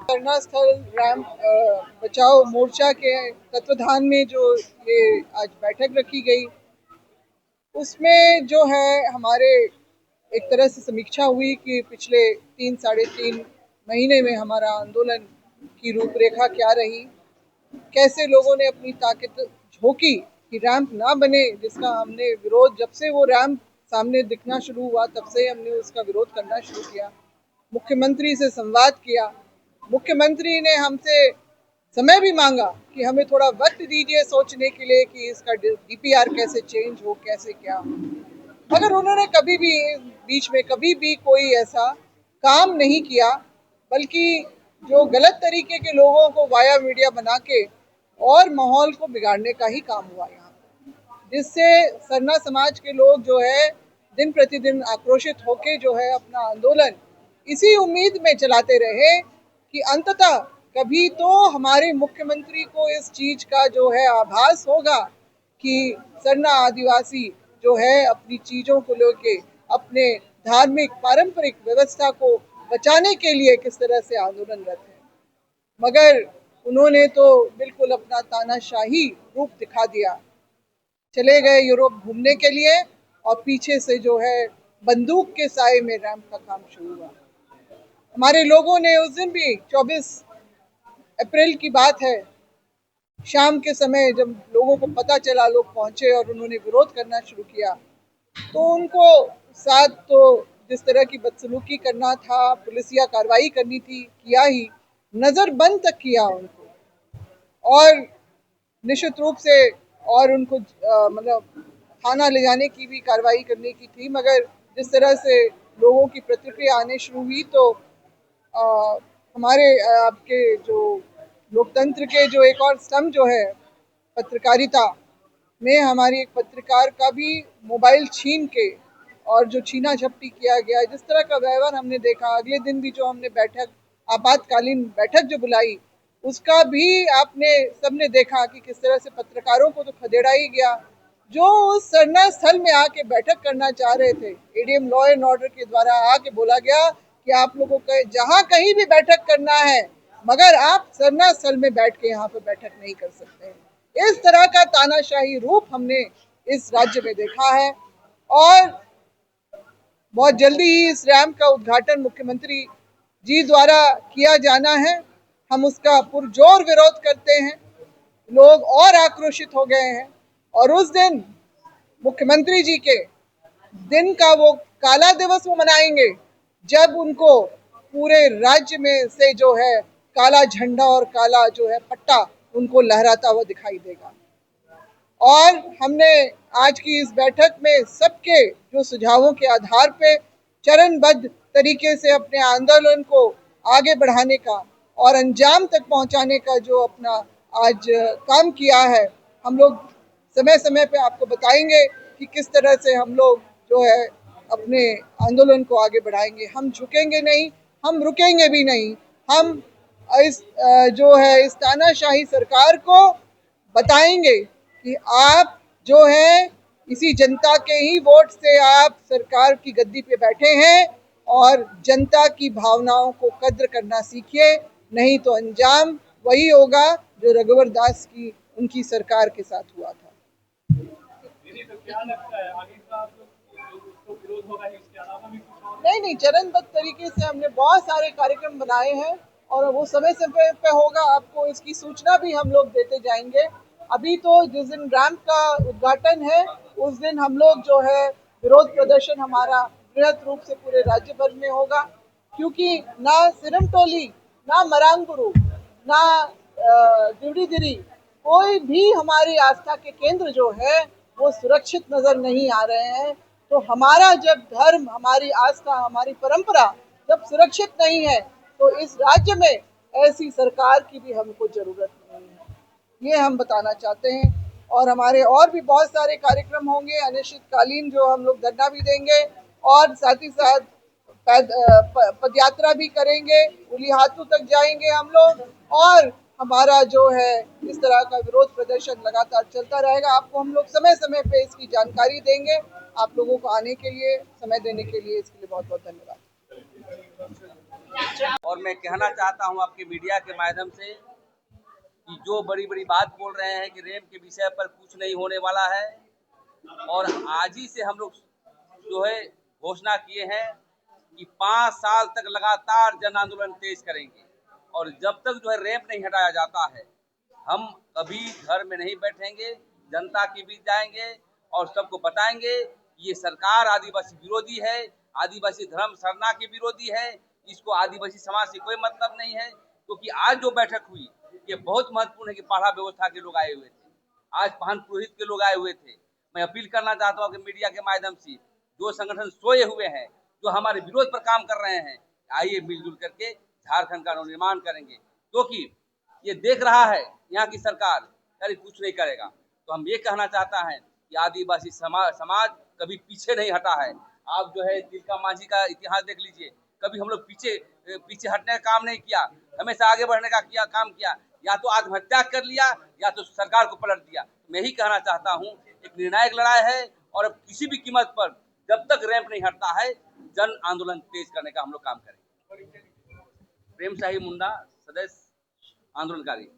धरना स्थल रैंप बचाओ मोर्चा के तत्वाधान में जो ये आज बैठक रखी गई, उसमें जो है हमारे एक तरह से समीक्षा हुई कि पिछले 3 साढ़े 3 महीने में हमारा आंदोलन की रूपरेखा क्या रही, कैसे लोगों ने अपनी ताकत झोंकी कि रैंप ना बने, जिसका हमने विरोध, जब से वो रैंप सामने दिखना शुरू हुआ तब से हमने उसका विरोध करना शुरू किया। मुख्यमंत्री से संवाद किया, मुख्यमंत्री ने हमसे समय भी मांगा कि हमें थोड़ा वक्त दीजिए सोचने के लिए कि इसका डीपीआर कैसे चेंज हो, कैसे क्या हो। मगर उन्होंने कभी भी बीच में कभी भी कोई ऐसा काम नहीं किया, बल्कि जो गलत तरीके के लोगों को वाया मीडिया बना के और माहौल को बिगाड़ने का ही काम हुआ यहाँ पर, जिससे सरना समाज के लोग जो है दिन प्रतिदिन आक्रोशित होके जो है अपना आंदोलन इसी उम्मीद में चलाते रहे कि अंततः कभी तो हमारे मुख्यमंत्री को इस चीज का जो है आभास होगा कि सरना आदिवासी जो है अपनी चीजों को लेके अपने धार्मिक पारंपरिक व्यवस्था को बचाने के लिए किस तरह से आंदोलनरत है। मगर उन्होंने तो बिल्कुल अपना तानाशाही रूप दिखा दिया, चले गए यूरोप घूमने के लिए और पीछे से जो है बंदूक के साए में रैंप का काम शुरू हुआ। हमारे लोगों ने उस दिन भी 24 अप्रैल की बात है, शाम के समय जब लोगों को पता चला, लोग पहुंचे और उन्होंने विरोध करना शुरू किया, तो उनको साथ तो जिस तरह की बदसलूकी करना था, पुलिसिया कार्रवाई करनी थी, किया ही, नजरबंद तक किया उनको, और निश्चित रूप से और उनको मतलब थाना ले जाने की भी कार्रवाई करने की थी। मगर जिस तरह से लोगों की प्रतिक्रिया आने शुरू हुई तो हमारे आपके जो लोकतंत्र के जो एक और स्तंभ जो है पत्रकारिता में, हमारी एक पत्रकार का भी मोबाइल छीन के और जो छीना झपटी किया गया, जिस तरह का व्यवहार हमने देखा। अगले दिन भी जो हमने बैठक, आपातकालीन बैठक जो बुलाई, उसका भी आपने सबने देखा कि किस तरह से पत्रकारों को तो खदेड़ा ही गया। जो उस सरना स्थल में आके बैठक करना चाह रहे थे, एडीएम लॉ एंड ऑर्डर के द्वारा आके बोला गया कि आप लोगों को जहां कहीं भी बैठक करना है, मगर आप सरना स्थल में बैठ के यहाँ पे बैठक नहीं कर सकते। इस तरह का तानाशाही रूप हमने इस राज्य में देखा है और बहुत जल्दी ही इस रैंप का उद्घाटन मुख्यमंत्री जी द्वारा किया जाना है। हम उसका पुरजोर विरोध करते हैं, लोग और आक्रोशित हो गए हैं और उस दिन मुख्यमंत्री जी के दिन का वो काला दिवस वो मनाएंगे जब उनको पूरे राज्य में से जो है काला झंडा और काला जो है पट्टा उनको लहराता हुआ दिखाई देगा। और हमने आज की इस बैठक में सबके जो सुझावों के आधार पे चरणबद्ध तरीके से अपने आंदोलन को आगे बढ़ाने का और अंजाम तक पहुंचाने का जो अपना आज काम किया है, हम लोग समय समय पे आपको बताएंगे कि किस तरह से हम लोग जो है अपने आंदोलन को आगे बढ़ाएंगे। हम झुकेंगे नहीं, हम रुकेंगे भी नहीं। हम इस जो है इस तानाशाही सरकार को बताएंगे कि आप जो है इसी जनता के ही वोट से आप सरकार की गद्दी पे बैठे हैं और जनता की भावनाओं को कद्र करना सीखिए, नहीं तो अंजाम वही होगा जो रघुवर दास की उनकी सरकार के साथ हुआ था। नहीं, चरणबद्ध तरीके से हमने बहुत सारे कार्यक्रम बनाए हैं और वो समय समय पे होगा, आपको इसकी सूचना भी हम लोग देते जाएंगे। अभी तो जिस दिन रैंप का उद्घाटन है उस दिन हम लोग जो है विरोध प्रदर्शन हमारा बृहद रूप से पूरे राज्य भर में होगा, क्योंकि ना सिरमटोली, ना मरांगुरु, ना दिवड़ीदिरी, कोई भी हमारी आस्था के केंद्र जो है वो सुरक्षित नजर नहीं आ रहे हैं। तो हमारा जब धर्म, हमारी आस्था, हमारी परंपरा जब सुरक्षित नहीं है तो इस राज्य में ऐसी सरकार की भी हमको जरूरत नहीं है, ये हम बताना चाहते हैं। और हमारे और भी बहुत सारे कार्यक्रम होंगे, अनिश्चितकालीन जो हम लोग धरना भी देंगे और साथ ही साथ पदयात्रा भी करेंगे, उलिहातू तक जाएंगे हम लोग, और हमारा जो है इस तरह का विरोध प्रदर्शन लगातार चलता रहेगा। आपको हम लोग समय समय पे इसकी जानकारी देंगे। आप लोगों को आने के लिए, समय देने के लिए, इसके लिए बहुत बहुत धन्यवाद। और मैं कहना चाहता हूं आपके मीडिया के माध्यम से कि जो बड़ी बड़ी बात बोल रहे हैं कि रेप के विषय पर कुछ नहीं होने वाला है, और आज ही से हम लोग जो है घोषणा किए हैं कि 5 साल तक लगातार जन आंदोलन तेज करेंगे, और जब तक जो है रेप नहीं हटाया जाता है हम कभी घर में नहीं बैठेंगे, जनता के बीच जाएंगे और सबको बताएंगे ये सरकार आदिवासी विरोधी है, आदिवासी धर्म सरना के विरोधी है, इसको आदिवासी समाज से कोई मतलब नहीं है। क्योंकि आज जो बैठक हुई ये बहुत महत्वपूर्ण है कि पाढ़ा व्यवस्था के लोग आए हुए थे, आज पाहन पुरोहित के लोग आए हुए थे। मैं अपील करना चाहता हूँ कि मीडिया के माध्यम से जो संगठन सोए हुए हैं, जो हमारे विरोध पर काम कर रहे हैं, आइए मिलजुल करके झारखंड का निर्माण करेंगे। क्योंकि ये देख रहा है यहाँ की सरकार अरे कुछ नहीं करेगा, तो हम ये कहना चाहता है कि आदिवासी समाज कभी पीछे नहीं हटा है। आप जो है तिलका मांझी का इतिहास देख लीजिए, कभी हम लोग पीछे हटने का काम नहीं किया, हमेशा आगे बढ़ने का काम किया। या तो आत्महत्या कर लिया या तो सरकार को पलट दिया। मैं ही कहना चाहता हूँ एक निर्णायक लड़ाई है, और अब किसी भी कीमत पर जब तक रैंप नहीं हटता है जन आंदोलन तेज करने का हम लोग काम करेंगे। प्रेम शाही मुंडा, सदस्य आंदोलनकारी।